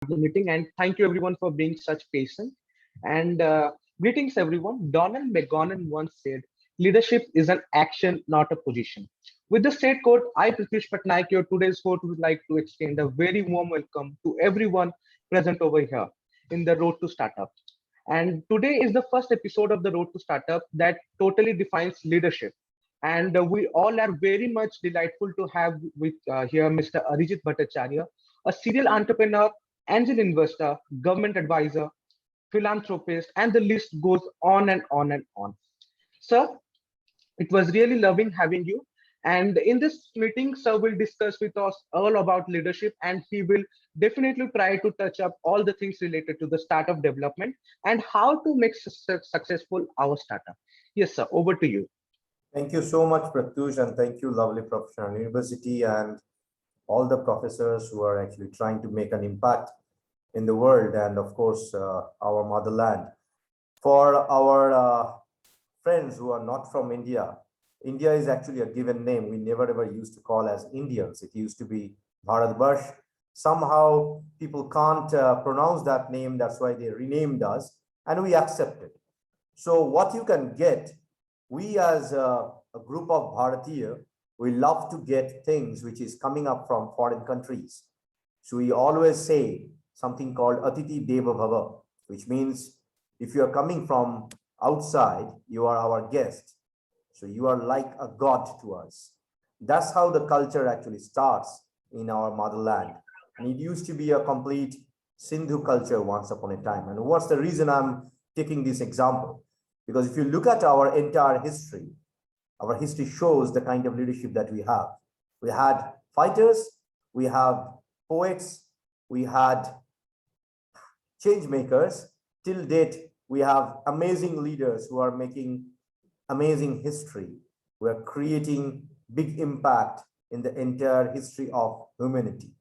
the meeting. And thank you everyone for being such patient. And greetings everyone. Donald McGowan once said, "Leadership is an action, not a position." With the said quote, I, Prithvish Patnaik, your today's host, would like to extend a very warm welcome to everyone present over here in the Road to Startup. And today is the first episode of the Road to Startup that totally defines leadership. And we all are very much delightful to have with here Mr. Arijit Bhattacharyya, a serial entrepreneur, angel investor, government advisor, philanthropist, and the list goes on and on and on. Sir, it was really loving having you. And in this meeting, sir will discuss with us all about leadership, and he will definitely try to touch up all the things related to the startup development and how to make successful our startup. Yes, sir. Over to you. Thank you so much, Pratyush, and thank you, lovely professional university, and all the professors who are actually trying to make an impact in the world, and of course, our motherland. For our friends who are not from India, India is actually a given name. We never ever used to call as Indians. It used to be Bharatvarsh. Somehow people can't pronounce that name. That's why they renamed us, and we accept it. So what you can get, we as a group of Bharatiya, we love to get things which is coming up from foreign countries. So we always say something called Atiti Deva Bhava, which means if you are coming from outside, you are our guest. So you are like a god to us. That's how the culture actually starts in our motherland. And it used to be a complete Sindhu culture once upon a time. And what's the reason I'm taking this example? Because if you look at our entire history, our history shows the kind of leadership that we have. We had fighters, we have poets, we had change makers. Till date, we have amazing leaders who are making amazing history. We are creating big impact in the entire history of humanity.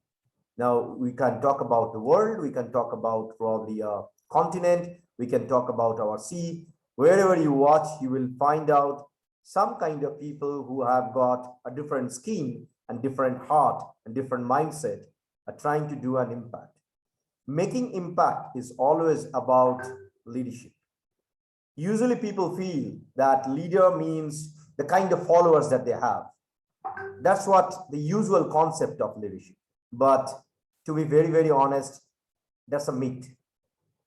Now, we can talk about the world, we can talk about probably a continent, we can talk about our sea. Wherever you watch, you will find out some kind of people who have got a different skin and different heart and different mindset are trying to do an impact. Making impact is always about leadership. Usually people feel that leader means the kind of followers that they have. That's what the usual concept of leadership. But to be very, very honest, that's a myth.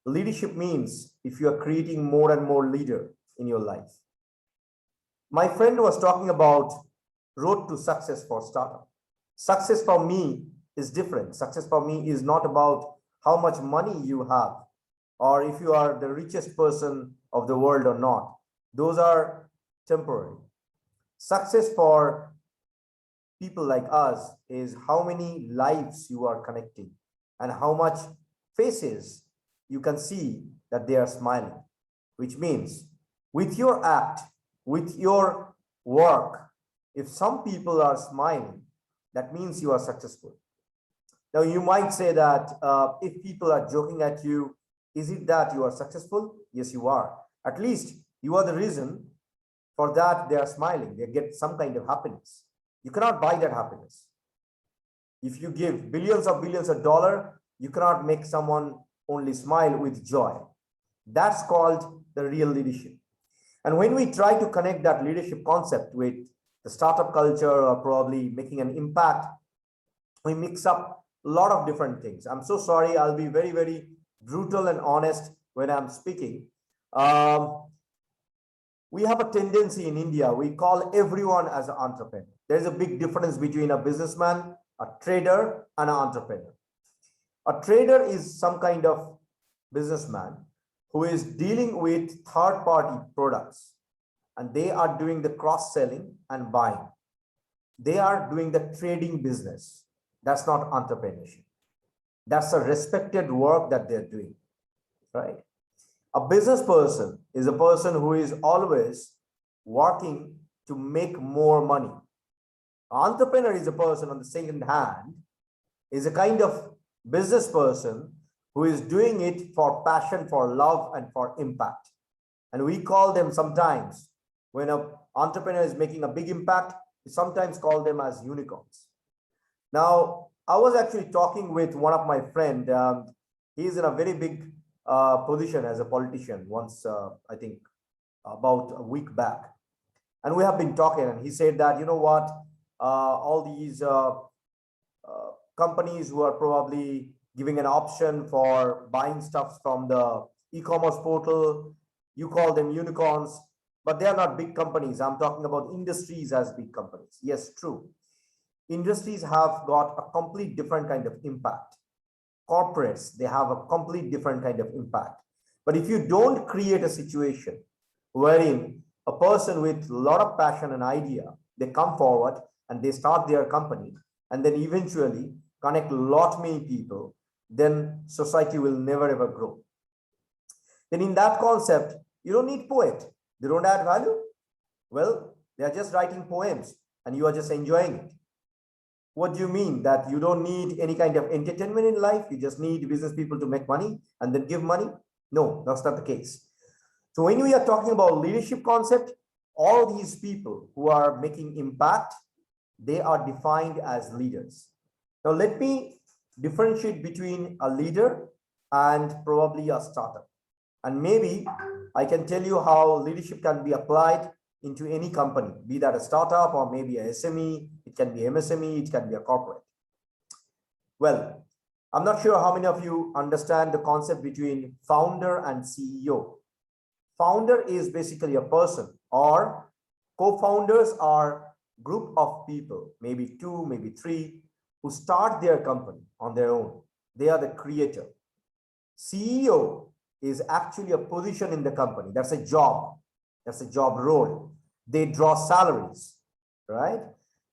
Leadership means if you are creating more and more leader in your life. My friend was talking about road to success for startup. Success for me is different. Success for me is not about how much money you have or if you are the richest person of the world or not. Those are temporary. Success for people like us is how many lives you are connecting and how much faces you can see that they are smiling, which means with your act, with your work, if some people are smiling, that means you are successful. Now, you might say that if people are joking at you, is it that you are successful? Yes, you are. At least you are the reason for that they are smiling. They get some kind of happiness. You cannot buy that happiness. If you give billions of dollars, you cannot make someone only smile with joy. That's called the real leadership. And when we try to connect that leadership concept with the startup culture or probably making an impact, we mix up a lot of different things. I'm so sorry. I'll be very, very brutal and honest when I'm speaking. We have a tendency in India, we call everyone as an entrepreneur. There's a big difference between a businessman, a trader, and an entrepreneur. A trader is some kind of businessman who is dealing with third-party products, and they are doing the cross-selling and buying. They are doing the trading business. That's not entrepreneurship. That's a respected work that they're doing, right? A business person is a person who is always working to make more money. An entrepreneur is a person, on the second hand, is a kind of business person who is doing it for passion, for love, and for impact. And we call them sometimes, when an entrepreneur is making a big impact, we sometimes call them as unicorns. Now, I was actually talking with one of my friends. He is in a very big position as a politician once, I think, about a week back. And we have been talking, and he said that, you know what, all these companies who are probably giving an option for buying stuff from the e-commerce portal, you call them unicorns, but they are not big companies. I'm talking about industries as big companies. Yes, true. Industries have got a complete different kind of impact. Corporates, they have a complete different kind of impact. But if you don't create a situation wherein a person with a lot of passion and idea, they come forward and they start their company, and then eventually connect a lot many people, then society will never ever grow. Then in that concept, you don't need poet. They don't add value. Well, they are just writing poems and you are just enjoying it. What do you mean that you don't need any kind of entertainment in life? You just need business people to make money and then give money? No, that's not the case. So when we are talking about leadership concept, all these people who are making impact, they are defined as leaders. Now let me differentiate between a leader and probably a startup. And maybe I can tell you how leadership can be applied into any company, be that a startup or maybe a SME, it can be MSME, it can be a corporate. Well, I'm not sure how many of you understand the concept between founder and CEO. Founder is basically a person, or co-founders are group of people, maybe 2, maybe 3, who start their company on their own. They are the creator. CEO is actually a position in the company. That's a job. That's a job role. They draw salaries, right?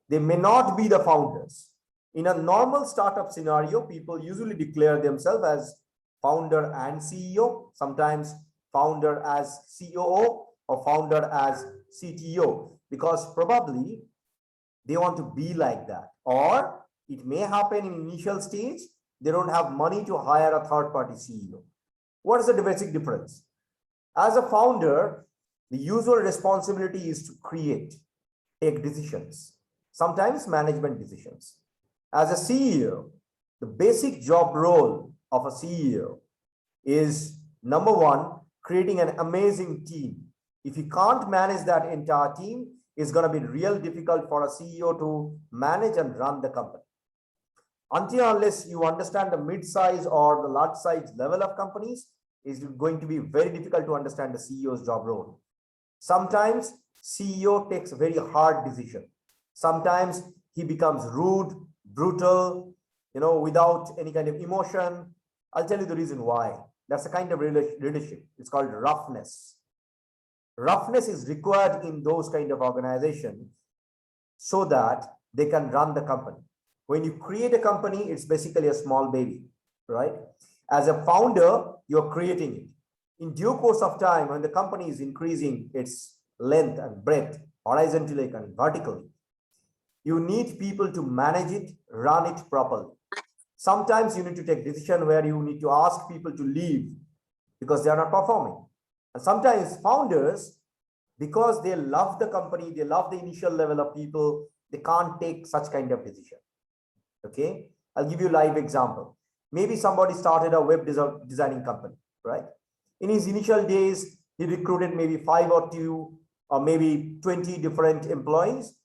They may not be the founders. In a normal startup scenario, people usually declare themselves as founder and CEO, sometimes founder as COO or founder as CTO, because probably they want to be like that. Or it may happen in initial stage, they don't have money to hire a third-party CEO. What is the basic difference? As a founder, the usual responsibility is to create, take decisions, sometimes management decisions. As a CEO, the basic job role of a CEO is, number one, creating an amazing team. If you can't manage that entire team, it's going to be real difficult for a CEO to manage and run the company. Until unless you understand the mid-size or the large size level of companies, it's going to be very difficult to understand the CEO's job role. Sometimes CEO takes a very hard decision. Sometimes he becomes rude, brutal, without any kind of emotion. I'll tell you the reason why. That's a kind of leadership. It's called roughness. Roughness is required in those kind of organizations so that they can run the company. When you create a company, it's basically a small baby, right? As a founder, you're creating it. In due course of time, when the company is increasing its length and breadth, horizontally and vertically, you need people to manage it, run it properly. Sometimes you need to take decision where you need to ask people to leave because they are not performing. And sometimes founders, because they love the company, they love the initial level of people, they can't take such kind of decision. Okay, I'll give you a live example. Maybe somebody started a web designing company, right? In his initial days, he recruited maybe 5 or 2 or maybe 20 different employees,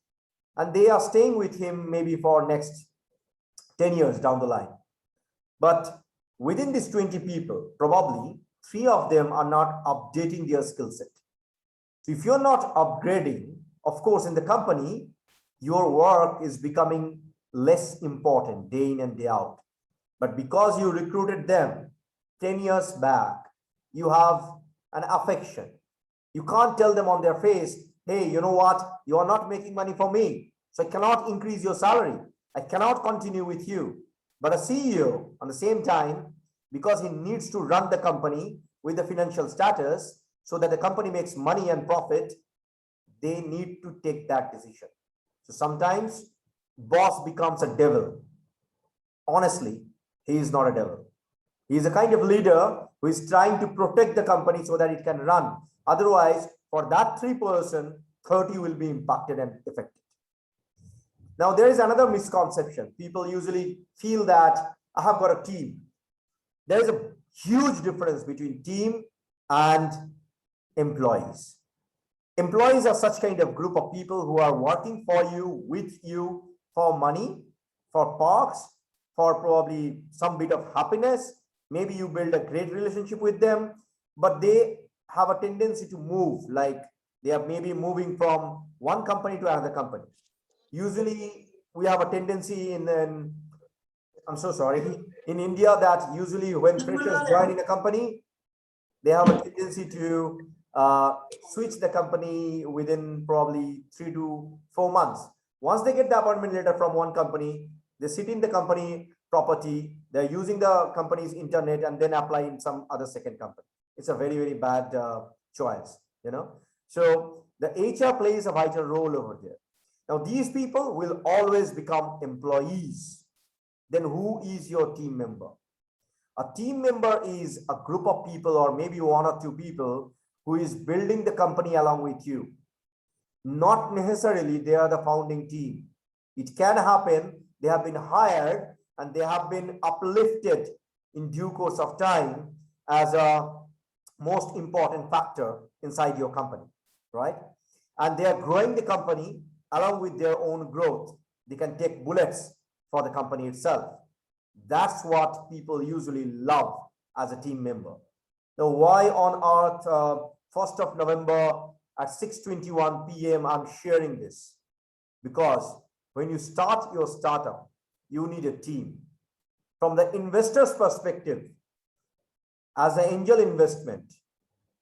and they are staying with him maybe for next 10 years down the line. But within these 20 people, probably 3 of them are not updating their skill set. So if you're not upgrading, of course, in the company, your work is becoming less important day in and day out. But because you recruited them 10 years back, you have an affection. You can't tell them on their face, hey, you know what? You are not making money for me, so I cannot increase your salary. I cannot continue with you. But a CEO, on the same time, because he needs to run the company with the financial status so that the company makes money and profit, they need to take that decision. So sometimes boss becomes a devil. Honestly, he is not a devil. He is a kind of leader who is trying to protect the company so that it can run. Otherwise, for that 3%, 30 will be impacted and affected. Now, there is another misconception. People usually feel that I have got a team. There is a huge difference between team and employees. Employees are such kind of group of people who are working for you, with you, for money, for perks, for probably some bit of happiness. Maybe you build a great relationship with them, but they have a tendency to move, like they are maybe moving from one company to another company. Usually we have a tendency in I'm so sorry, in India, that usually when freshers join in a company, they have a tendency to switch the company within probably 3 to 4 months. Once they get the appointment letter from one company, they sit in the company property, they're using the company's internet and then apply in some other second company. It's a very, very bad choice, you know. So the HR plays a vital role over there. Now, these people will always become employees. Then who is your team member? A team member is a group of people, or maybe 1 or 2 people, who is building the company along with you. Not necessarily they are the founding team. It can happen they have been hired and they have been uplifted in due course of time as a most important factor inside your company, right? And they are growing the company along with their own growth. They can take bullets for the company itself. That's what people usually love as a team member. Now, why on earth 1st of November at 6:21 p.m. I'm sharing this? Because when you start your startup, you need a team. From the investor's perspective, as an angel investment,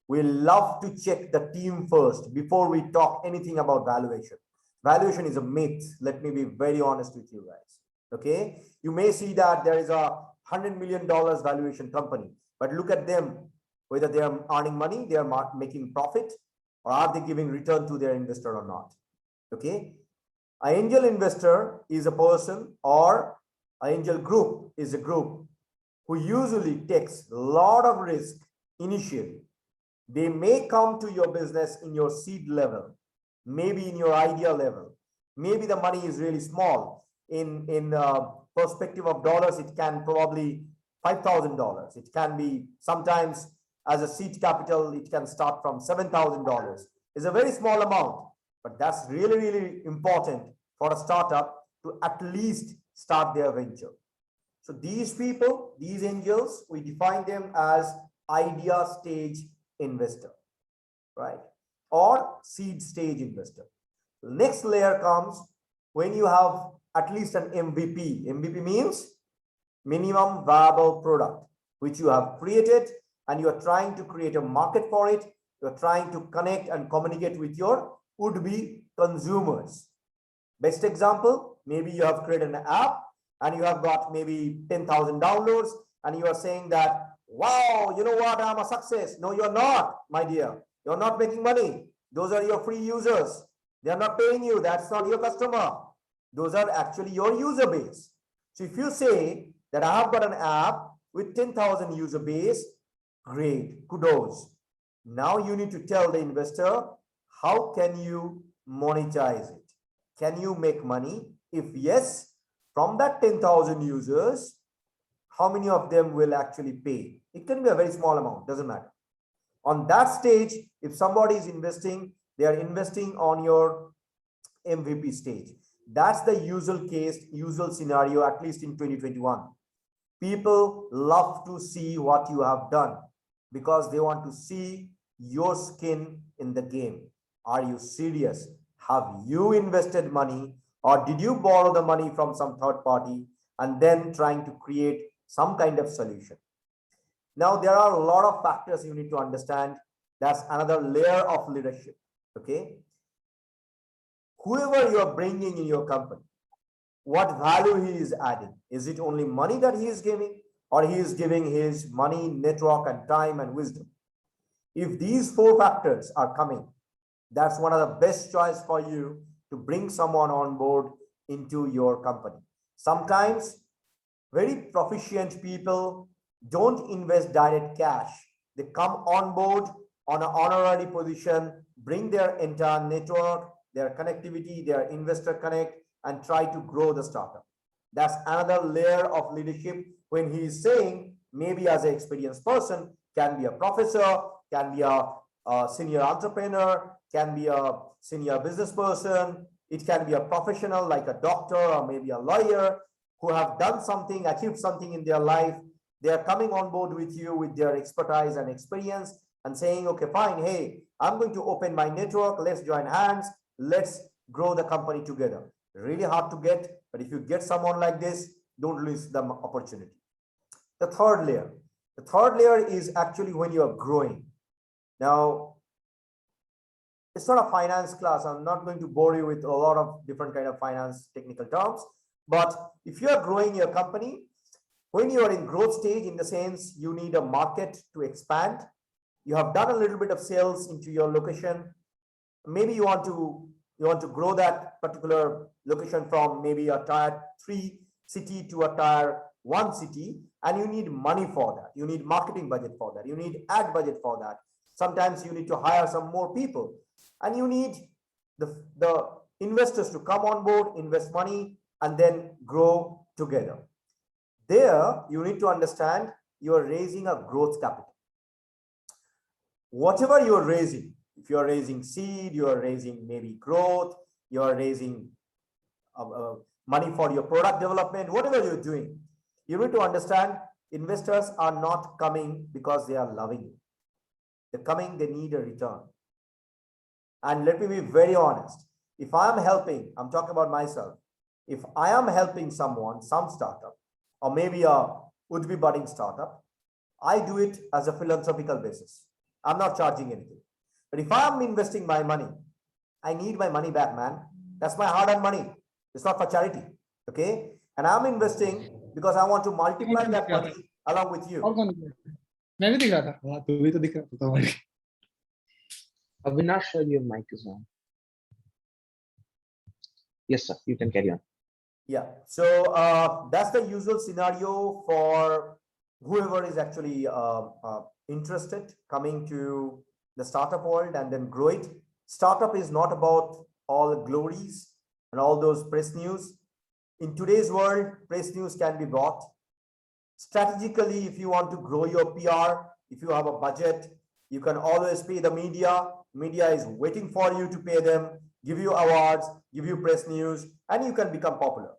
we love to check the team first before we talk anything about valuation. Valuation is a myth. Let me be very honest with you guys. Okay, you may see that there is a $100 million valuation company, but look at them, whether they are earning money, they are making profit, or are they giving return to their investor or not. Okay, an angel investor is a person, or an angel group is a group who usually takes a lot of risk initially. They may come to your business in your seed level, maybe in your idea level, maybe the money is really small. In perspective of dollars, it can probably $5,000. It can be sometimes as a seed capital, it can start from $7,000. It's a very small amount, but that's really, really important for a startup to at least start their venture. So these people, these angels, we define them as idea stage investor, right? Or seed stage investor. The next layer comes when you have at least an MVP. MVP means minimum viable product, which you have created and you are trying to create a market for it. You are trying to connect and communicate with your would-be consumers. Best example, maybe you have created an app and you have got maybe 10,000 downloads and you are saying that, wow, you know what, I'm a success. No, you're not, my dear. You're not making money. Those are your free users. They are not paying you. That's not your customer. Those are actually your user base. So if you say that I have got an app with 10,000 user base, great, kudos. Now you need to tell the investor, how can you monetize it? Can you make money? If yes, from that 10,000 users, how many of them will actually pay? It can be a very small amount, doesn't matter. On that stage, if somebody is investing, they are investing on your MVP stage. That's the usual case, usual scenario, at least in 2021. People love to see what you have done because they want to see your skin in the game. Are you serious? Have you invested money, or did you borrow the money from some third party and then trying to create some kind of solution? Now, there are a lot of factors you need to understand. That's another layer of leadership. Okay. Whoever you are bringing in your company, what value he is adding? Is it only money that he is giving, or he is giving his money, network, and time and wisdom? If these 4 factors are coming, that's one of the best choice for you to bring someone on board into your company. Sometimes very proficient people don't invest direct cash. They come on board on an honorary position, bring their entire network, their connectivity, their investor connect, and try to grow the startup. That's another layer of leadership when he is saying maybe as an experienced person, can be a professor, can be a senior entrepreneur, can be a senior business person. It can be a professional like a doctor or maybe a lawyer who have done something, achieved something in their life. They are coming on board with you with their expertise and experience and saying, okay, fine, hey, I'm going to open my network. Let's join hands. Let's grow the company together. Really hard to get, but if you get someone like this, don't lose the opportunity. The third layer is actually when you are growing. Now, it's not a finance class. I'm not going to bore you with a lot of different kind of finance technical terms, but if you are growing your company, when you are in growth stage, in the sense you need a market to expand, you have done a little bit of sales into your location, maybe you want to grow that particular location from maybe a tier 3 city to a tier 1 city, and you need money for that. You need marketing budget for that. You need ad budget for that. Sometimes you need to hire some more people, and you need the investors to come on board, invest money, and then grow together. There, you need to understand you are raising a growth capital. Whatever you are raising, if you are raising seed, you are raising maybe growth, you are raising money for your product development, whatever you're doing, you need to understand investors are not coming because they are loving you. They're coming, they need a return. And let me be very honest. If I'm helping, I'm talking about myself. If I am helping someone, some startup, or maybe a would-be budding startup, I do it as a philanthropical basis. I'm not charging anything. But if I'm investing my money, I need my money back, man. That's my hard-earned money. It's not for charity. Okay? And I'm investing because I want to multiply that money along with you. मैं भी दिख रहा था तू भी तो दिख रहा था हमारे Avinash, your mic is on. Yes, sir. You can carry on. Yeah. So that's the usual scenario for whoever is actually interested coming to the startup world and then grow it. Startup is not about all glories and all those press news. In today's world, press news can be bought. Strategically, if you want to grow your PR, if you have a budget, you can always pay the media. Media is waiting for you to pay them, give you awards, give you press news, and you can become popular.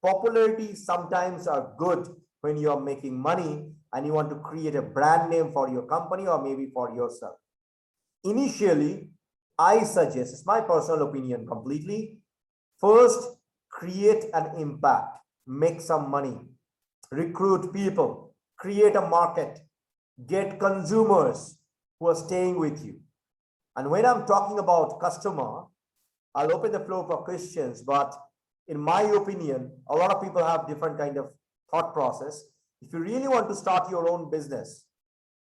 Popularity sometimes are good when you are making money and you want to create a brand name for your company or maybe for yourself. Initially, I suggest, it's my personal opinion completely, first create an impact, make some money, recruit people, create a market, get consumers who are staying with you. And when I'm talking about customer, I'll open the floor for questions, but in my opinion, a lot of people have different kind of thought process. If you really want to start your own business,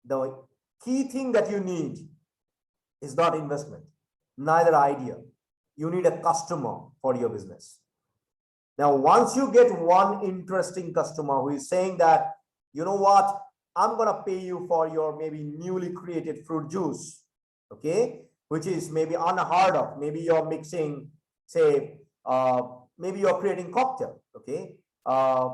the key thing that you need is not investment, neither idea. You need a customer for your business. Now, once you get one interesting customer who is saying that, you know what, I'm going to pay you for your maybe newly created fruit juice, okay, which is maybe unheard of. Maybe you're mixing, say, maybe you're creating cocktail, okay. I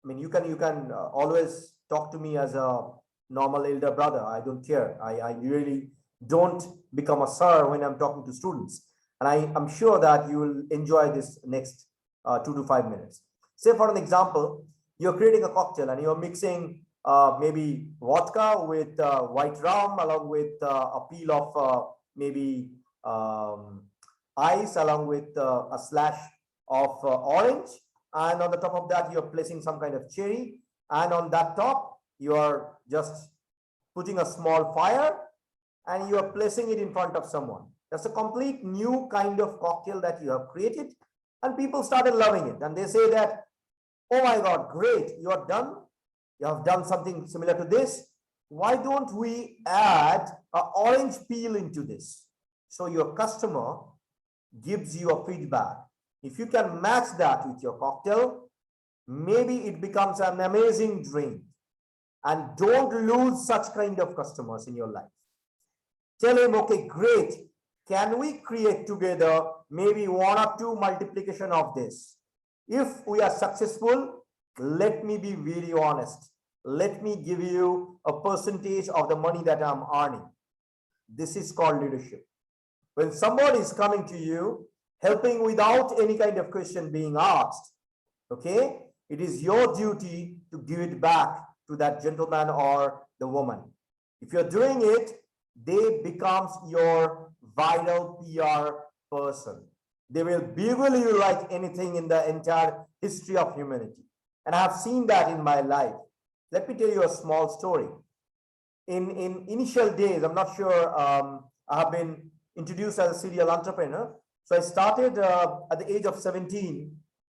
mean, you can always talk to me as a normal elder brother. I don't care. I really don't become a sir when I'm talking to students. And I'm sure that you will enjoy this next 2 to 5 minutes. Say for an example, you're creating a cocktail and you're mixing maybe vodka with white rum along with a peel of maybe ice along with a slash of orange. And on the top of that, you're placing some kind of cherry. And on that top, you are just putting a small fire and you are placing it in front of someone. That's a complete new kind of cocktail that you have created. And people started loving it. And they say that, oh my God, great, you are done. You have done something similar to this. Why don't we add an orange peel into this? So your customer gives you a feedback. If you can match that with your cocktail, maybe it becomes an amazing drink. And don't lose such kind of customers in your life. Tell him, okay, great. Can we create together maybe 1 or 2 multiplication of this? If we are successful, let me be very honest. Let me give you a percentage of the money that I'm earning. This is called leadership. When somebody is coming to you, helping without any kind of question being asked, okay, it is your duty to give it back to that gentleman or the woman. If you're doing it, they becomes your vital PR person. They will bugle you like anything in the entire history of humanity. And I have seen that in my life. Let me tell you a small story. In initial days, I'm not sure, I have been introduced as a serial entrepreneur. So I started at the age of 17,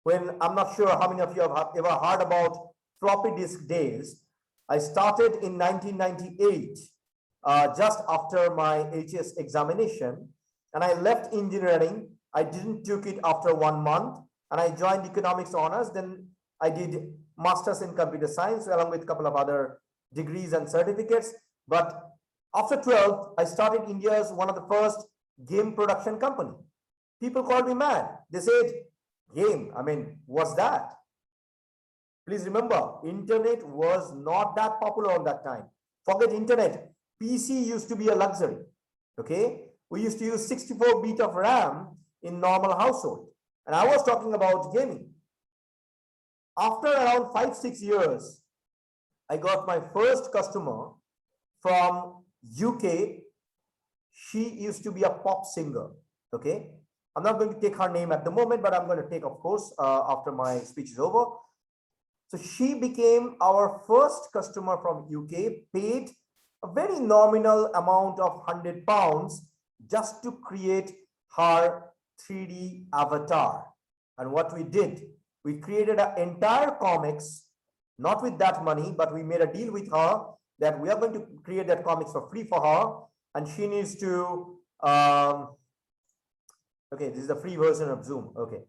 when I'm not sure how many of you have ever heard about floppy disk days. I started in 1998, just after my HS examination, and I left engineering. I didn't took it after 1 month, and I joined economics honors. Then I did masters in computer science along with a couple of other degrees and certificates. But after 12th, I started India's one of the first game production company. People called me mad. They said, game, I mean, what's that? Please remember, internet was not that popular on that time. Forget internet. PC used to be a luxury. Okay, we used to use 64-bit of RAM in normal household, and I was talking about gaming. After around 5-6 years, I got my first customer from UK. She used to be a pop singer. Okay, I'm not going to take her name at the moment, but I'm going to take, of course, after my speech is over. So she became our first customer from UK, paid a very nominal amount of £100 just to create her 3D avatar. And what we did, we created an entire comics, not with that money, but we made a deal with her that we are going to create that comics for free for her, and she needs to okay, this is the free version of Zoom. Okay,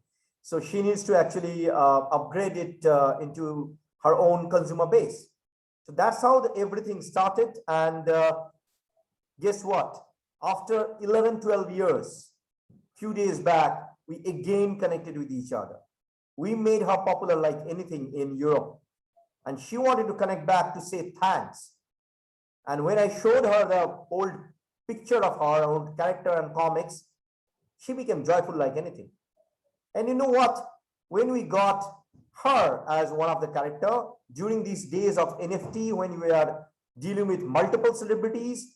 so she needs to actually upgrade it into her own consumer base. So that's how everything started. And guess what? After 11-12 years, few days back, we again connected with each other. We made her popular like anything in Europe, and she wanted to connect back to say thanks. And when I showed her the old picture of her old character and comics, she became joyful like anything. And you know what? When we got her as one of the character during these days of NFT, when we are dealing with multiple celebrities,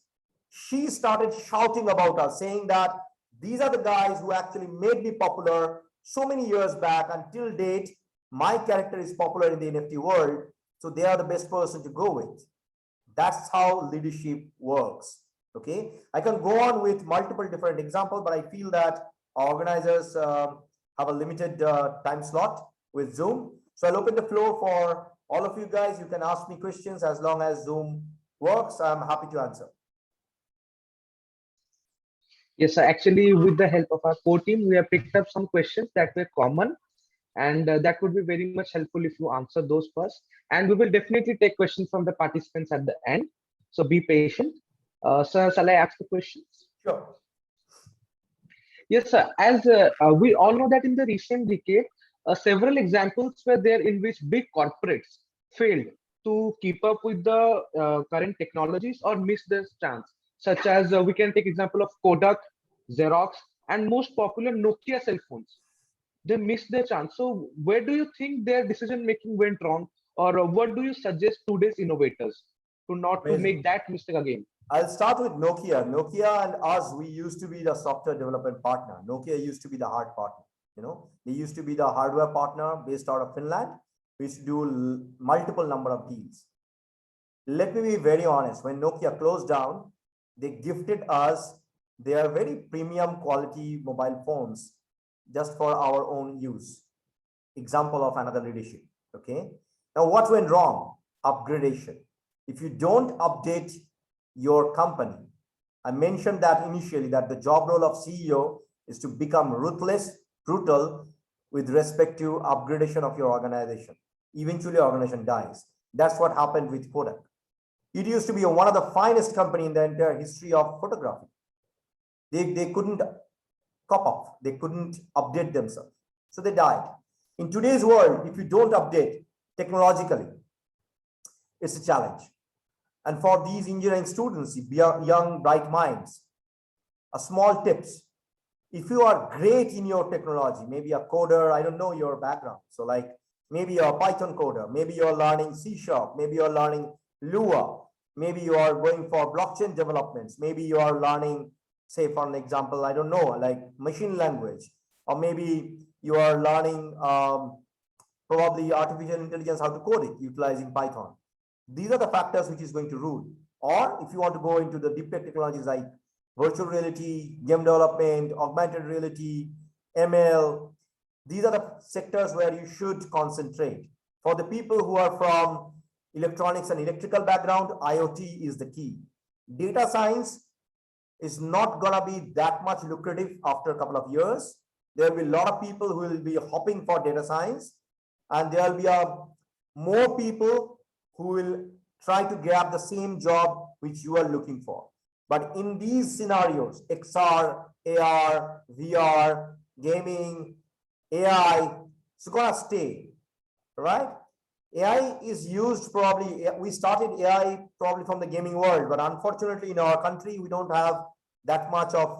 she started shouting about us, saying that these are the guys who actually made me popular so many years back. Until date, my character is popular in the NFT world, so they are the best person to go with. That's how leadership works. Okay, I can go on with multiple different examples, but I feel that our organizers have a limited time slot with Zoom. So I'll open the floor for all of you guys. You can ask me questions as long as Zoom works. I'm happy to answer. Yes, sir. Actually, with the help of our core team, we have picked up some questions that were common, and that would be very much helpful if you answer those first. And we will definitely take questions from the participants at the end. So be patient. Sir, shall I ask the questions? Sure. Yes, sir. As we all know that in the recent decade, several examples were there in which big corporates failed to keep up with the current technologies or missed their chance. Such as we can take example of Kodak, Xerox, and most popular Nokia cell phones. They missed their chance. So where do you think their decision making went wrong, or what do you suggest today's innovators to not to Amazing. make that mistake again? I'll start with Nokia. Nokia and us, we used to be the software development partner. Nokia used to be the hard partner. You know, they used to be the hardware partner based out of Finland. We used to do multiple number of deals. Let me be very honest. When Nokia closed down, they gifted us their very premium quality mobile phones just for our own use. Example of another leadership. Okay. Now, what went wrong? Upgradation. If you don't update your company, I mentioned that initially, that the job role of CEO is to become ruthless, brutal with respect to upgradation of your organization. Eventually, organization dies. That's what happened with Kodak. It used to be one of the finest company in the entire history of photography. They couldn't cop up. They couldn't update themselves. So they died. In today's world, if you don't update, technologically, it's a challenge. And for these engineering students, young, bright minds, a small tips. If you are great in your technology, maybe a coder, I don't know your background. So like maybe you're a Python coder, maybe you're learning C#, maybe you're learning Lua, maybe you are going for blockchain developments, maybe you are learning, say for an example, I don't know, like machine language, or maybe you are learning probably artificial intelligence, how to code it utilizing Python. These are the factors which is going to rule. Or if you want to go into the deep tech technologies like virtual reality, game development, augmented reality, ML, these are the sectors where you should concentrate. For the people who are from electronics and electrical background, IoT is the key. Data science is not going to be that much lucrative after a couple of years. There will be a lot of people who will be hopping for data science, and there will be more people who will try to grab the same job which you are looking for. But in these scenarios, XR, AR, VR, gaming, AI, it's going to stay, right? AI is used probably, we started AI probably from the gaming world, but unfortunately in our country, we don't have that much of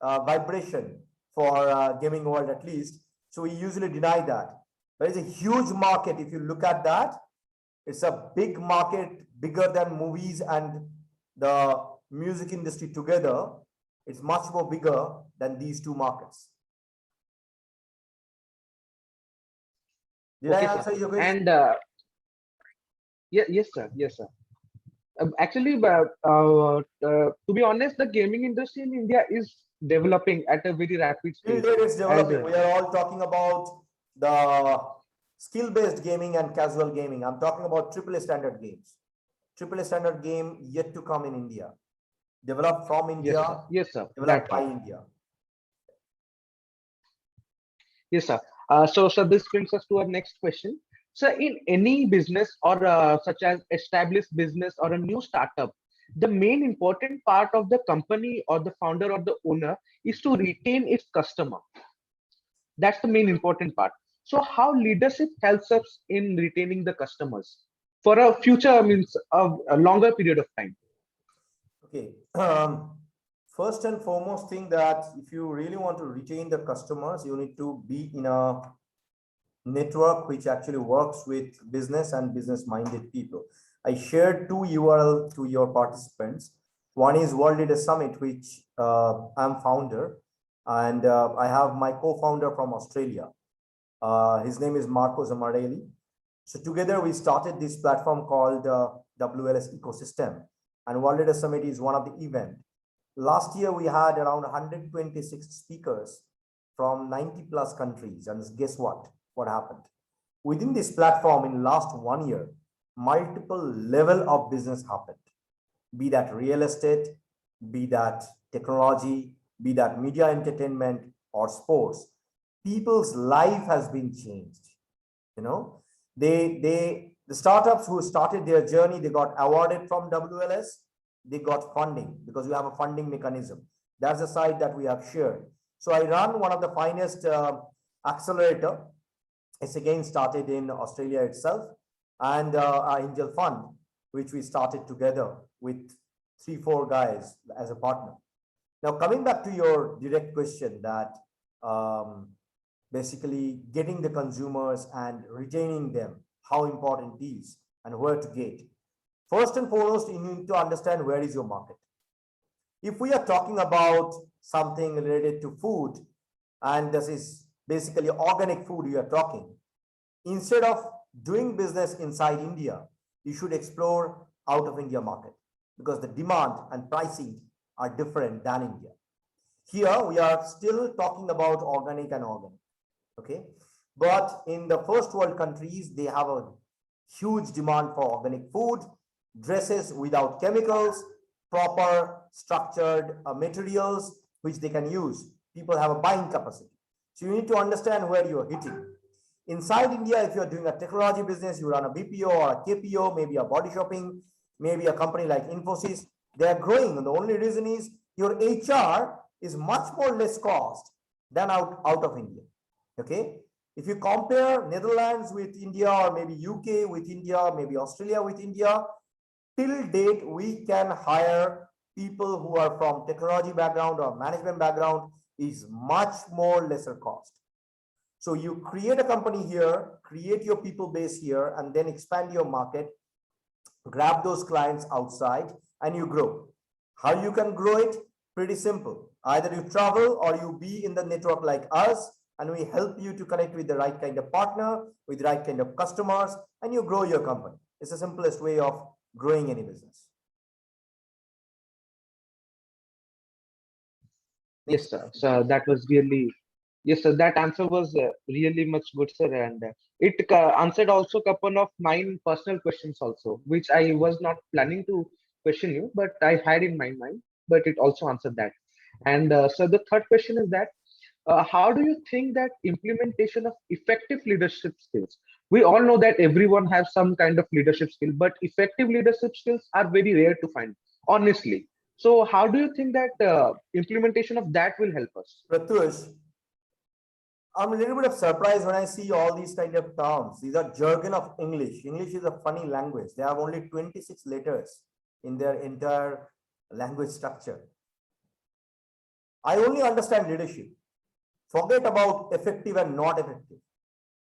vibration for gaming world at least. So we usually deny that. There is a huge market. If you look at that, it's a big market, bigger than movies and the music industry together. It's much more bigger than these two markets. Did I answer your question? And yes, sir. Yes, sir. To be honest, the gaming industry in India is developing at a very rapid Till stage. date, it's As developing. We are all talking about the skill-based gaming and casual gaming. I'm talking about AAA standard games. AAA standard game yet to come in India. Developed from India. Yes, sir. Developed by India. Yes, sir. So this brings us to our next question. So, in any business or such as established business or a new startup, the main important part of the company or the founder or the owner is to retain its customer. That's the main important part. So, how leadership helps us in retaining the customers for a future means a longer period of time? Okay. First and foremost thing that if you really want to retain the customers, you need to be in a network which actually works with business and business minded people. I shared two URL to your participants. One is World Leader Summit, which I'm founder, and I have my co-founder from Australia. His name is Marco Zamarelli. So together we started this platform called WLS Ecosystem, and World Leader Summit is one of the event. Last year we had around 126 speakers from 90 plus countries, and guess what? What happened? Within this platform in last 1 year, multiple level of business happened. Be that real estate, be that technology, be that media entertainment or sports. People's life has been changed. You know, the startups who started their journey, they got awarded from WLS, they got funding because we have a funding mechanism. That's the side that we have shared. So I run one of the finest accelerator. It's again started in Australia itself, and our angel fund, which we started together with 3-4 guys as a partner. Now, coming back to your direct question that basically getting the consumers and retaining them, how important it is and where to get. First and foremost, you need to understand where is your market. If we are talking about something related to food, and this is basically organic food you are talking, instead of doing business inside India, you should explore out of India market because the demand and pricing are different than India. Here we are still talking about organic and organic, okay? But in the first world countries, they have a huge demand for organic food, dresses without chemicals, proper structured materials which they can use. People have a buying capacity. So you need to understand where you are hitting. Inside India, if you're doing a technology business, you run a BPO or a KPO, maybe a body shopping, maybe a company like Infosys, they are growing. And the only reason is your HR is much more less cost than out of India. Okay. If you compare Netherlands with India, or maybe UK with India, maybe Australia with India, till date, we can hire people who are from technology background or management background is much more lesser cost. So you create a company here, create your people base here, and then expand your market, grab those clients outside, and you grow. How you can grow it? Pretty simple. Either you travel or you be in the network like us, and we help you to connect with the right kind of partner, with the right kind of customers, and you grow your company. It's the simplest way of growing any business. Yes, sir. So that was really, yes, sir. That answer was really much good, sir, and it answered also a couple of mine personal questions also, which I was not planning to question you, but I had in my mind. But it also answered that. And so the third question is that how do you think that implementation of effective leadership skills? We all know that everyone has some kind of leadership skill, but effective leadership skills are very rare to find, honestly. So, how do you think that implementation of that will help us? Pratyush, I'm a little bit of surprised when I see all these kind of terms. These are jargon of English. English is a funny language. They have only 26 letters in their entire language structure. I only understand leadership. Forget about effective and not effective.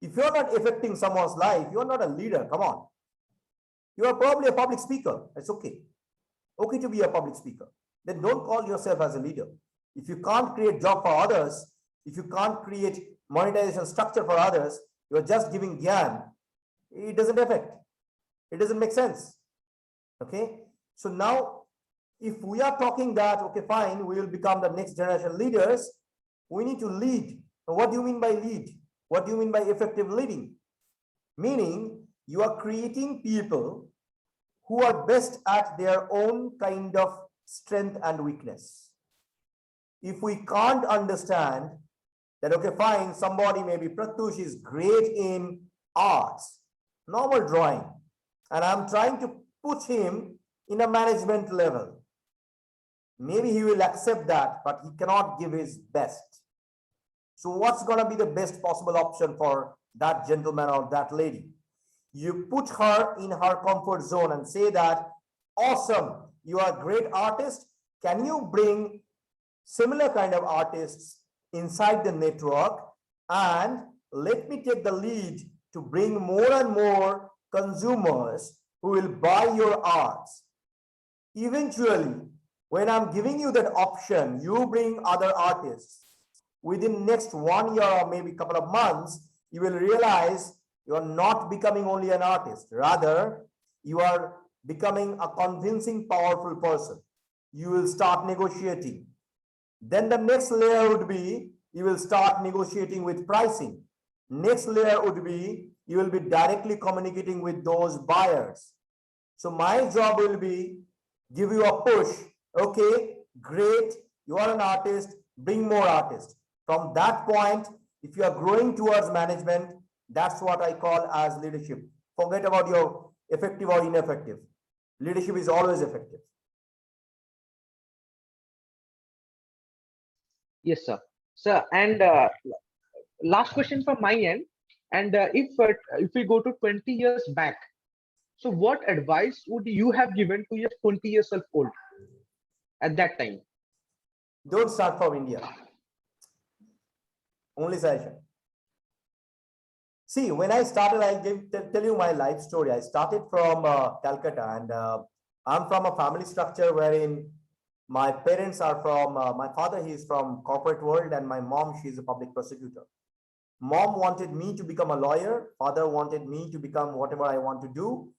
If you're not affecting someone's life, you're not a leader. Come on. You are probably a public speaker. It's okay. Okay to be a public speaker. Then don't call yourself as a leader. If you can't create job for others, if you can't create monetization structure for others, you're just giving gyan. It doesn't affect. It doesn't make sense. Okay. So now, if we are talking that, okay, fine, we will become the next generation leaders, we need to lead. What do you mean by lead? What do you mean by effective leading? Meaning you are creating people who are best at their own kind of strength and weakness. If we can't understand that, okay, fine, somebody, maybe Pratyush is great in arts, normal drawing, and I'm trying to put him in a management level. Maybe he will accept that, but he cannot give his best. So what's going to be the best possible option for that gentleman or that lady? You put her in her comfort zone and say that, awesome, you are a great artist. Can you bring similar kind of artists inside the network, and let me take the lead to bring more and more consumers who will buy your arts. Eventually, when I'm giving you that option, you bring other artists. Within next 1 year or maybe couple of months, you will realize you are not becoming only an artist. Rather, you are becoming a convincing, powerful person. You will start negotiating. Then the next layer would be, you will start negotiating with pricing. Next layer would be, you will be directly communicating with those buyers. So my job will be, give you a push. Okay, great, you are an artist, bring more artists. From that point, if you are growing towards management, that's what I call as leadership. Forget about your effective or ineffective. Leadership is always effective. Yes, sir. Sir, and last question from my end. And if we go to 20 years back, so what advice would you have given to your 20 years old at that time? Don't start from India. Only suggestion. See, when I started, I'll tell you my life story. I started from Calcutta, and I'm from a family structure wherein my parents are from, my father, he is from corporate world, and my mom, she is a public prosecutor. Mom wanted me to become a lawyer. Father wanted me to become whatever I want to do,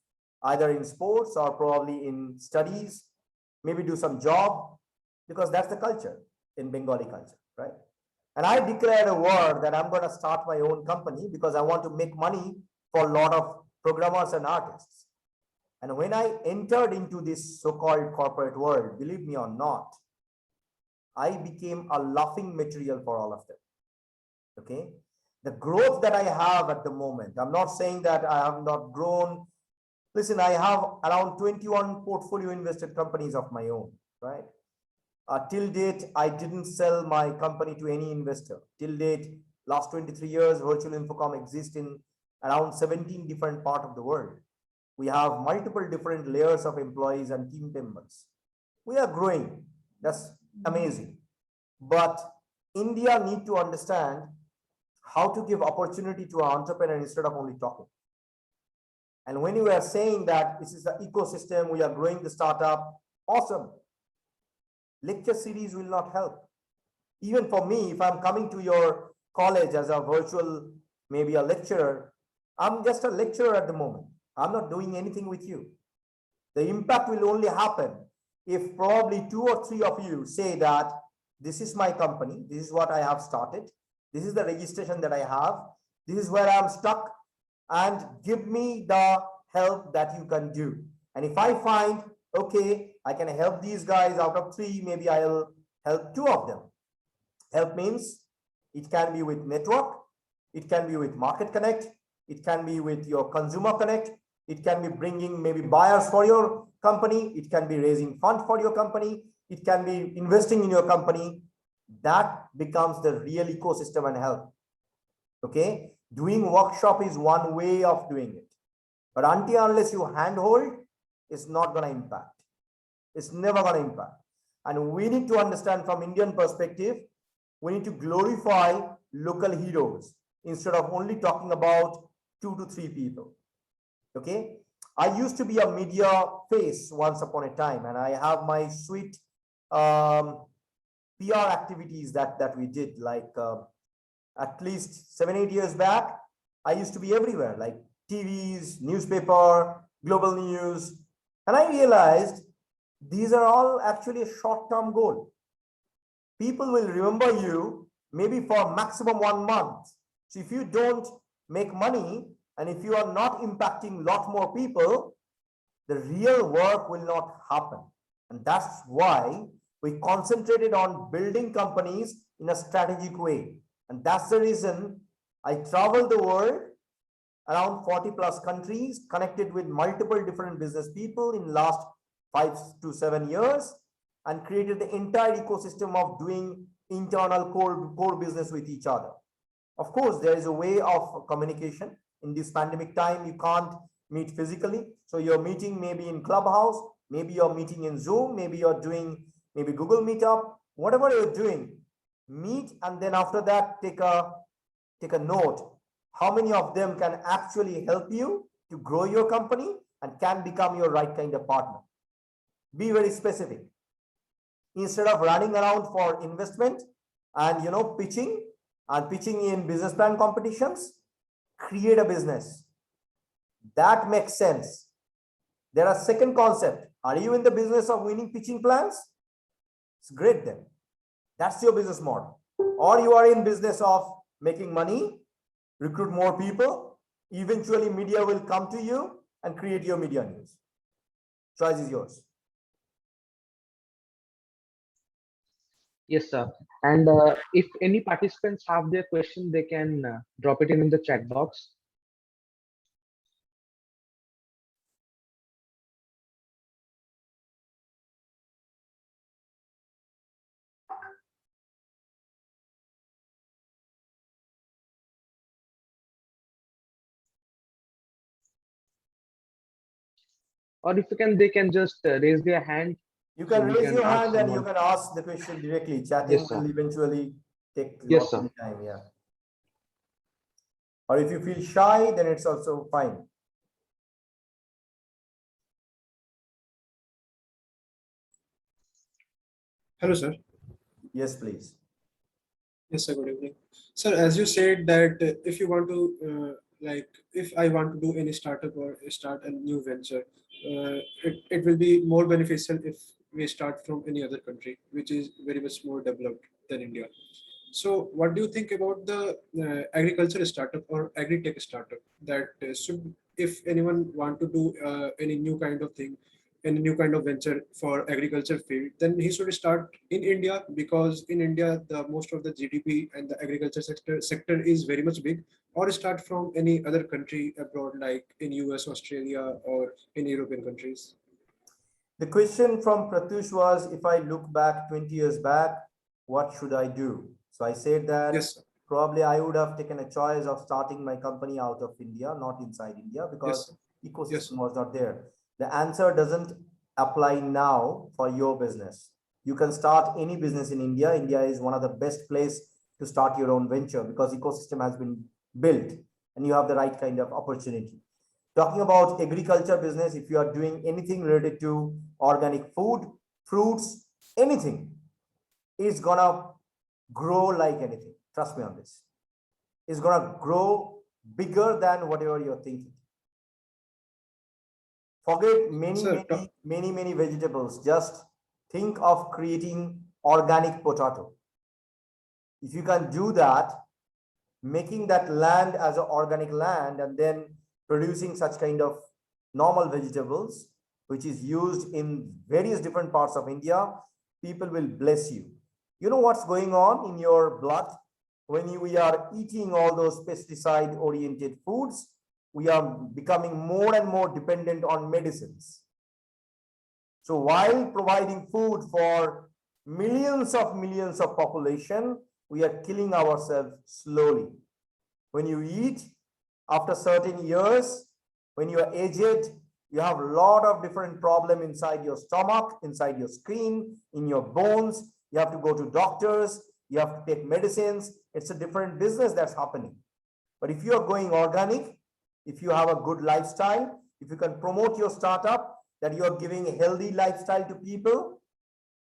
either in sports or probably in studies, maybe do some job, because that's the culture in Bengali culture, right? And I declared a word that I'm going to start my own company because I want to make money for a lot of programmers and artists. And when I entered into this so-called corporate world, believe me or not, I became a laughing material for all of them. Okay. The growth that I have at the moment, I'm not saying that I have not grown. Listen, I have around 21 portfolio invested companies of my own, right? Till date, I didn't sell my company to any investor. Till date, Last 23 years, virtual infocom exists in around 17 different parts of the world. We have multiple different layers of employees and team members. We are growing. That's amazing. But India need to understand how to give opportunity to an entrepreneur instead of only talking. And when you are saying that this is the ecosystem, we are growing the startup, awesome. Lecture series will not help. Even for me, if I'm coming to your college as a virtual, maybe a lecturer, I'm just a lecturer at the moment. I'm not doing anything with you. The impact will only happen if probably 2 or 3 of you say that this is my company, this is what I have started, this is the registration that I have, this is where I'm stuck, and give me the help that you can do. And if I find, okay, I can help these guys out of 3, maybe I'll help 2 of them. Help means it can be with network, it can be with market connect, it can be with your consumer connect, it can be bringing maybe buyers for your company, it can be raising fund for your company, it can be investing in your company. That becomes the real ecosystem and help. Okay, doing workshop is one way of doing it, but until unless you handhold, it's not going to impact. It's never going to impact. And we need to understand from Indian perspective, we need to glorify local heroes instead of only talking about 2 to 3 people. Okay, I used to be a media face once upon a time, and I have my sweet PR activities that we did, like at least 7-8 years back. I used to be everywhere, like TVs, newspaper, global news, and I realized these are all actually a short-term goal. People will remember you maybe for maximum 1 month. So if you don't make money, and if you are not impacting a lot more people, the real work will not happen. And that's why we concentrated on building companies in a strategic way. And that's the reason I traveled the world, around 40+ countries, connected with multiple different business people in last 5 to 7 years, and created the entire ecosystem of doing internal core business with each other. Of course, there is a way of communication. In this pandemic time, you can't meet physically. So you're meeting maybe in Clubhouse, maybe you're meeting in Zoom, maybe you're doing maybe Google Meetup, whatever you're doing, meet, and then after that, take a note. How many of them can actually help you to grow your company and can become your right kind of partner? Be very specific. Instead of running around for investment and pitching in business plan competitions, create a business that makes sense. There are second concept. Are you in the business of winning pitching plans? It's great then. That's your business model. Or you are in business of making money, recruit more people, eventually media will come to you and create your media news. Choice is yours. Yes, sir. And if any participants have their question, they can drop it in the chat box. Or if you can, they can just raise their hand. You can raise your hand and you someone. can ask the question directly. Chatting Yes, sir. will eventually take Yes, lots sir. of time. Yeah. Or if you feel shy, then it's also fine. Hello, sir. Yes, please. Yes, sir. Good evening. Sir, as you said that if you want to, if I want to do any startup or start a new venture, it will be more beneficial if we start from any other country, which is very much more developed than India. So what do you think about the agriculture startup or agri-tech startup that should, if anyone want to do any new kind of thing, any new kind of venture for agriculture field, then he should start in India, because in India, the most of the GDP and the agriculture sector is very much big, or start from any other country abroad, like in US, Australia, or in European countries? The question from Pratyush was, if I look back 20 years back, what should I do? So I said that Yes, sir. probably I would have taken a choice of starting my company out of India, not inside India, because Yes. ecosystem Yes. was not there. The answer doesn't apply now for your business. You can start any business in India. India is one of the best place to start your own venture because ecosystem has been built and you have the right kind of opportunity. Talking about agriculture business, if you are doing anything related to organic food, fruits, anything, it's gonna grow like anything. Trust me on this. It's gonna grow bigger than whatever you're thinking. Forget Sir, many vegetables. Just think of creating organic potato. If you can do that, making that land as an organic land and then producing such kind of normal vegetables, which is used in various different parts of India, people will bless you. You know what's going on in your blood when we are eating all those pesticide oriented foods? We are becoming more and more dependent on medicines. So while providing food for millions of population, we are killing ourselves slowly. When you eat, after certain years, when you are aged, you have a lot of different problems inside your stomach, inside your skin, in your bones. You have to go to doctors, you have to take medicines. It's a different business that's happening. But if you are going organic, if you have a good lifestyle, if you can promote your startup, that you are giving a healthy lifestyle to people,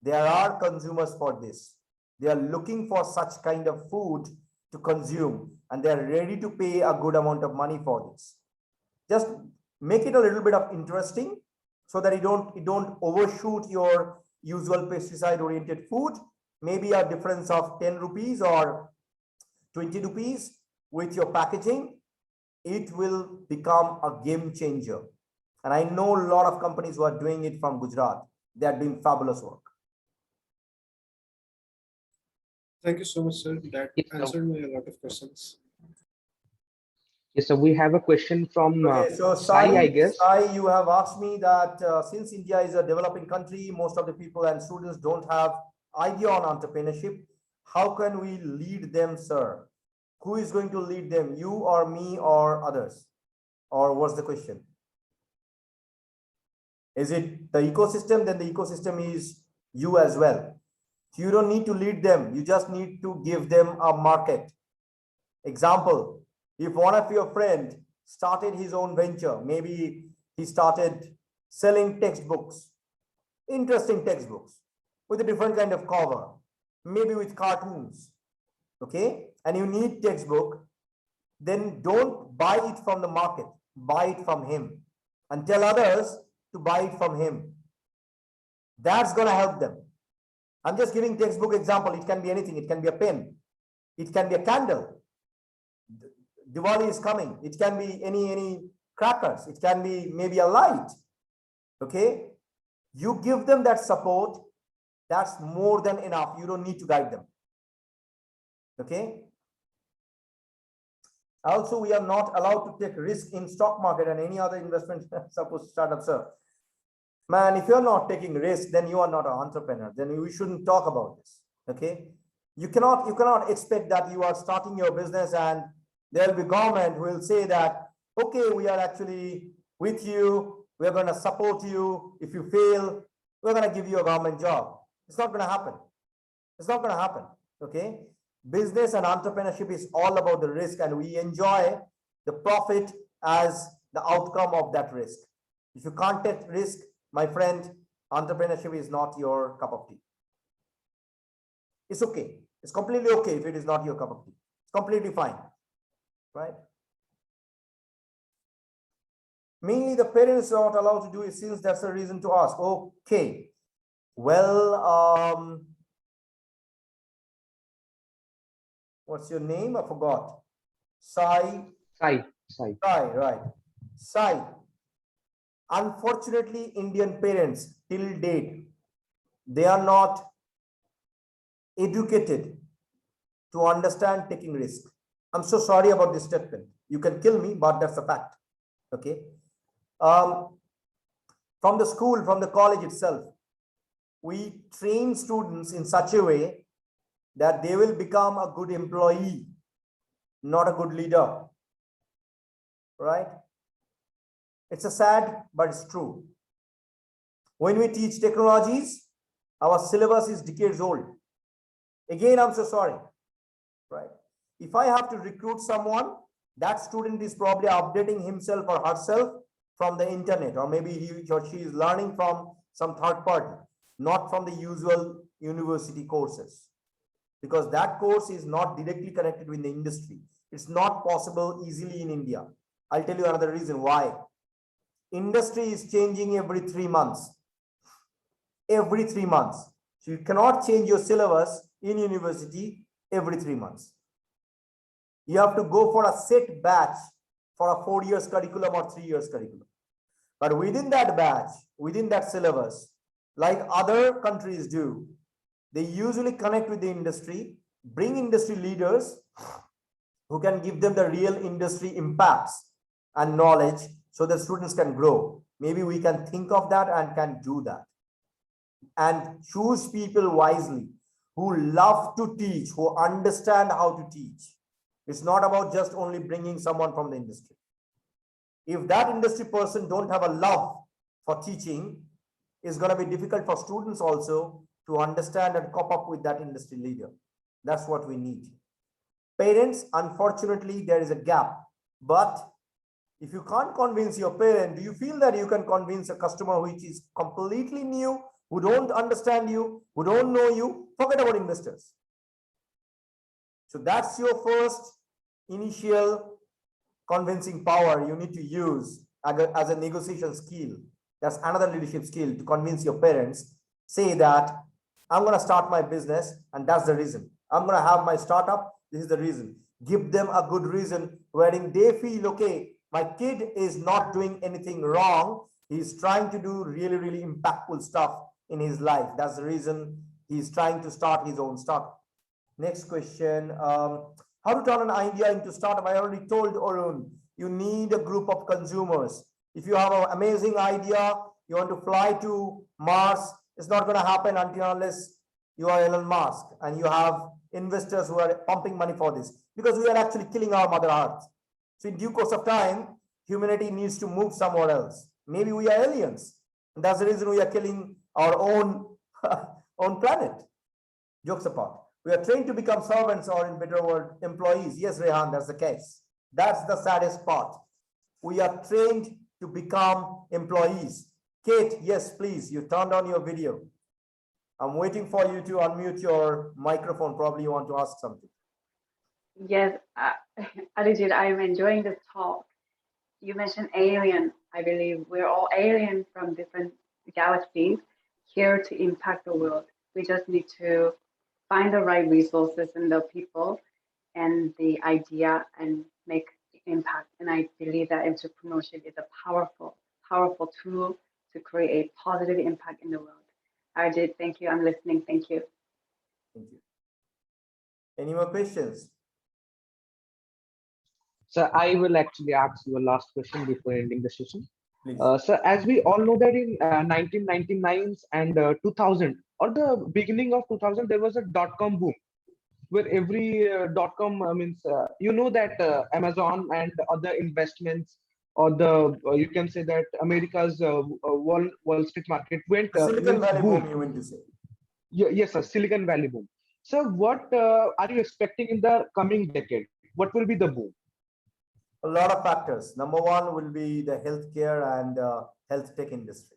there are consumers for this. They are looking for such kind of food to consume and they are ready to pay a good amount of money for this. Just make it a little bit of interesting so that you don't overshoot your usual pesticide oriented food. Maybe a difference of 10 rupees or 20 rupees with your packaging, it will become a game changer. And I know a lot of companies who are doing it from Gujarat. They are doing fabulous work. thank you so much, sir. That Yes, sir. answered my a lot of questions. Yes, so we have a question from Okay, so Sai, I guess. Sai, you have asked me that since India is a developing country, most of the people and students don't have idea on entrepreneurship. How can we lead them, sir? Who is going to lead them, you or me or others? Or what's the question? Is it the ecosystem? Then the ecosystem is you as well. You don't need to lead them. You just need to give them a market. Example, if one of your friend started his own venture, maybe he started selling textbooks, interesting textbooks with a different kind of cover, maybe with cartoons, okay? And you need textbook, then don't buy it from the market, buy it from him and tell others to buy it from him. That's going to help them. I'm just giving textbook example. It can be anything. It can be a pen. It can be a candle. Diwali is coming. It can be any crackers. It can be maybe a light. Okay. You give them that support. That's more than enough. You don't need to guide them. Okay. Also, we are not allowed to take risk in stock market and any other investment, suppose startup, sir. Man, if you're not taking risk, then you are not an entrepreneur. Then we shouldn't talk about this. Okay. You cannot expect that you are starting your business and there will be government who will say that, okay, we are actually with you. We are going to support you. If you fail, we're going to give you a government job. It's not going to happen. It's not going to happen. Okay. Business and entrepreneurship is all about the risk and we enjoy the profit as the outcome of that risk. If you can't take risk, my friend, entrepreneurship is not your cup of tea. It's okay. It's completely okay if it is not your cup of tea. It's completely fine, right? Mainly the parents are not allowed to do it since that's a reason to ask. Okay. Well, what's your name? I forgot. Sai. Sai. Sai, right. Sai. Unfortunately, Indian parents till date, they are not educated to understand taking risk. I'm so sorry about this statement. You can kill me, but that's a fact. Okay. From the school, from the college itself, we train students in such a way that they will become a good employee not a good leader, right? It's a sad, but it's true. When we teach technologies, our syllabus is decades old. Again, I'm so sorry, right? If I have to recruit someone, that student is probably updating himself or herself from the internet, or maybe he or she is learning from some third party, not from the usual university courses, because that course is not directly connected with the industry. It's not possible easily in India. I'll tell you another reason why. Industry is changing every 3 months. Every 3 months. So you cannot change your syllabus in university every 3 months. You have to go for a set batch for a 4 years curriculum or 3 years curriculum. But within that batch, within that syllabus, like other countries do, they usually connect with the industry, bring industry leaders who can give them the real industry impacts and knowledge so that students can grow. Maybe we can think of that and can do that. And choose people wisely who love to teach, who understand how to teach. It's not about just only bringing someone from the industry. If that industry person don't have a love for teaching, it's going to be difficult for students also to understand and cope up with that industry leader. That's what we need. Parents, unfortunately, there is a gap. But if you can't convince your parent, do you feel that you can convince a customer which is completely new, who don't understand you, who don't know you? Forget about investors. So that's your first initial convincing power you need to use as a negotiation skill. That's another leadership skill, to convince your parents. Say that I'm going to start my business and that's the reason. I'm going to have my startup. This is the reason. Give them a good reason wherein they feel, okay, my kid is not doing anything wrong. He's trying to do really, really impactful stuff in his life. That's the reason he's trying to start his own startup. Next question. How to turn an idea into startup? I already told Arun, you need a group of consumers. If you have an amazing idea, you want to fly to Mars, it's not going to happen unless you are Elon Musk and you have investors who are pumping money for this, because we are actually killing our Mother Earth. So in due course of time, humanity needs to move somewhere else. Maybe we are aliens. And that's the reason we are killing our own, own planet. Jokes apart. We are trained to become servants, or in better word, employees. Yes, Rehan, that's the case. That's the saddest part. We are trained to become employees. Kate, yes, please, you turned on your video. I'm waiting for you to unmute your microphone. Probably you want to ask something. Yes, Arijit, I'm enjoying this talk. You mentioned alien. I believe we're all alien from different galaxies here to impact the world. We just need to find the right resources and the people and the idea and make impact. And I believe that entrepreneurship is a powerful, powerful tool to create a positive impact in the world. Arijit, thank you. I'm listening. Thank you. Thank you. Any more questions? So I will actually ask you a last question before ending the session. Please. So as we all know that in 1999s and 2000, or the beginning of 2000, there was a dot-com boom, where every dot-com means, you know that Amazon and other investments, or the you can say that America's Wall Street market went Silicon Valley boom. boom, you mean to say? Yes, sir, Silicon Valley boom. So what are you expecting in the coming decade? What will be the boom? A lot of factors. Number one will be the healthcare and health tech industry.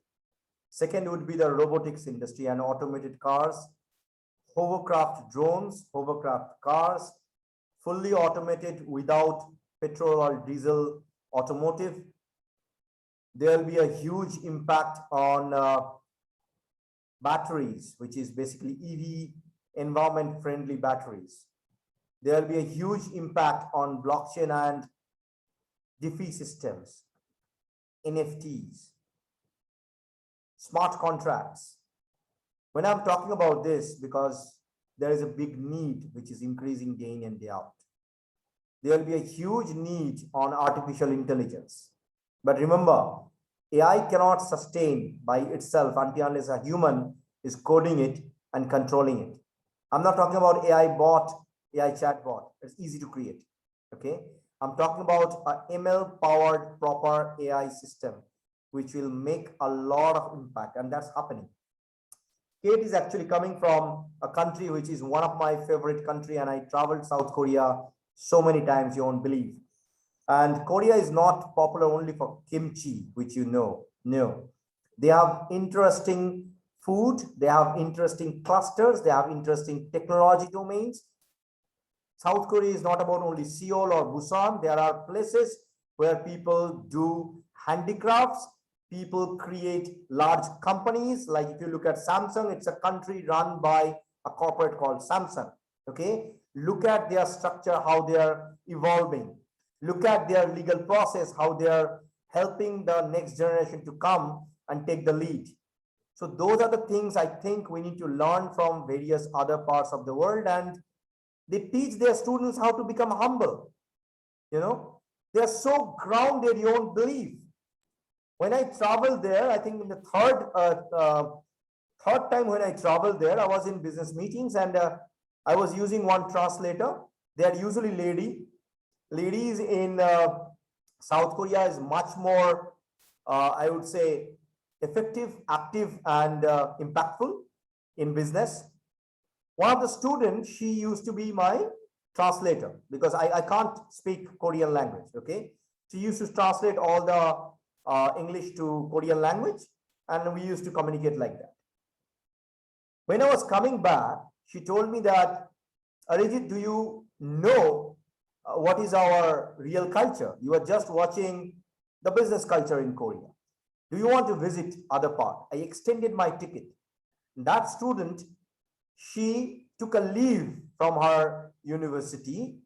Second would be the robotics industry and automated cars, hovercraft drones, hovercraft cars, fully automated without petrol or diesel automotive. There will be a huge impact on batteries, which is basically EV, environment-friendly batteries. There will be a huge impact on blockchain and DeFi systems, NFTs, smart contracts. When I'm talking about this, because there is a big need which is increasing day in and day out. There will be a huge need on artificial intelligence. But remember, AI cannot sustain by itself unless a human is coding it and controlling it. I'm not talking about AI bot, AI chatbot. It's easy to create. Okay, I'm talking about a ML powered proper AI system, which will make a lot of impact, and that's happening. Kate is actually coming from a country which is one of my favorite country, and I traveled South Korea so many times you won't believe. And Korea is not popular only for kimchi, which you know. No, they have interesting food, they have interesting clusters, they have interesting technology domains. South Korea is not about only Seoul or Busan. There are places where people do handicrafts, people create large companies. Like if you look at Samsung, it's a country run by a corporate called Samsung. Okay, look at their structure, how they are evolving. Look at their legal process, how they are helping the next generation to come and take the lead. So those are the things I think we need to learn from various other parts of the world, and they teach their students how to become humble. You know, they are so grounded you won't believe. When I traveled there, I think in the third time when I traveled there, I was in business meetings, and I was using one translator. They are usually ladies in South Korea is much more, I would say, effective, active, and impactful in business. One of the students, she used to be my translator because I can't speak Korean language. Okay, she used to translate all the English to Korean language, and we used to communicate like that. When I was coming back, she told me that, Arijit, do you know what is our real culture? You are just watching the business culture in Korea. Do you want to visit other part? I extended my ticket. That student, she took a leave from her university.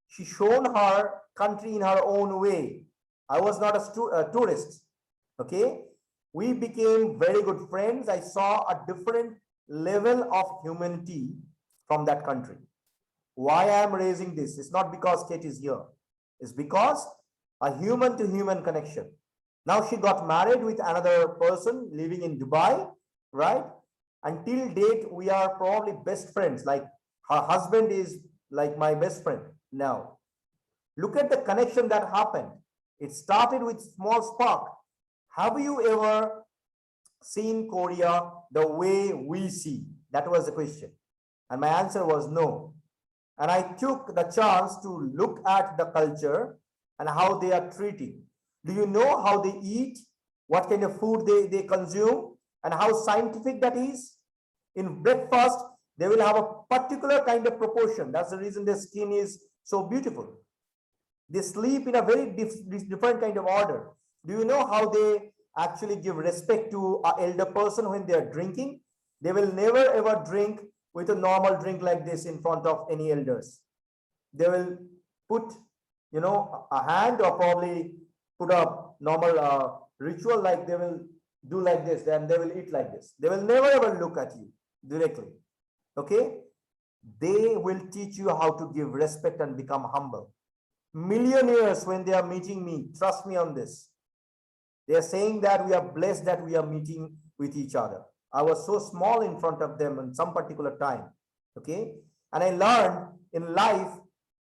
She shown her country in her own way. I was not a tourist. Okay, we became very good friends. I saw a different level of humanity from that country. Why I am raising this? It's not because Kate is here. It's because a human to human connection. Now she got married with another person living in Dubai, right? Until date, we are probably best friends. Like her husband is like my best friend now. Look at the connection that happened. It started with small spark. Have you ever seen Korea the way we see? That was the question. And my answer was no. And I took the chance to look at the culture and how they are treating. Do you know how they eat? What kind of food they consume? And how scientific that is? In breakfast, they will have a particular kind of proportion. That's the reason their skin is so beautiful. They sleep in a very different kind of order. Do you know how they actually give respect to an elder person when they are drinking? They will never ever drink with a normal drink like this in front of any elders. They will put, you know, a hand or probably put a normal ritual, like they will do like this, then they will eat like this. They will never ever look at you directly. Okay, they will teach you how to give respect and become humble. Millionaires, when they are meeting me, trust me on this, they are saying that we are blessed that we are meeting with each other. I was so small in front of them in some particular time. Okay, and I learned in life,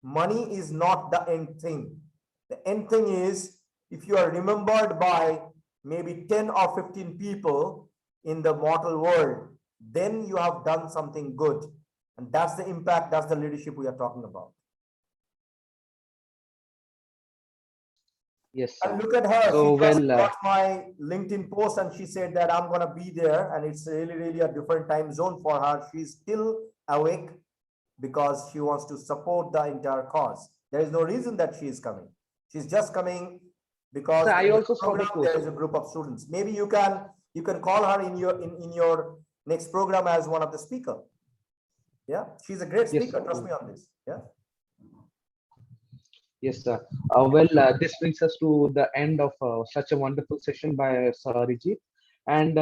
money is not the end thing. The end thing is, if you are remembered by maybe 10 or 15 people in the mortal world, then you have done something good. And that's the impact, that's the leadership we are talking about. Yes, And sir. look at her, she So, just well, got my LinkedIn post and she said that I'm going to be there, and it's really a different time zone for her. She's still awake because she wants to support the entire cause. There is no reason that she is coming. She's just coming because sir, I there is also a saw the program, there post. is a group of students. Maybe you can call her in your next program as one of the speaker. Yeah, she's a great Yes, speaker. sir. Trust me on this. Yeah. Yes, sir. This brings us to the end of such a wonderful session by Sir Arijit. And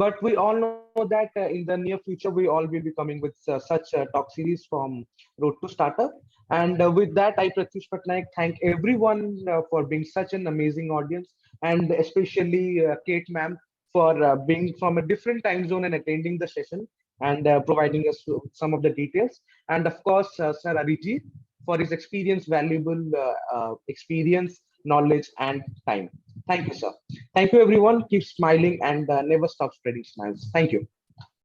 but we all know that in the near future, we all will be coming with such a talk series from Road to Startup. And with that, I, Pratyush Patnaik, thank everyone for being such an amazing audience, and especially Kate ma'am for being from a different time zone and attending the session and providing us with some of the details. And of course, Sir Arijit. for his experience, valuable experience, knowledge, and time. Thank you, sir. Thank you, everyone. Keep smiling and never stop spreading smiles. Thank you.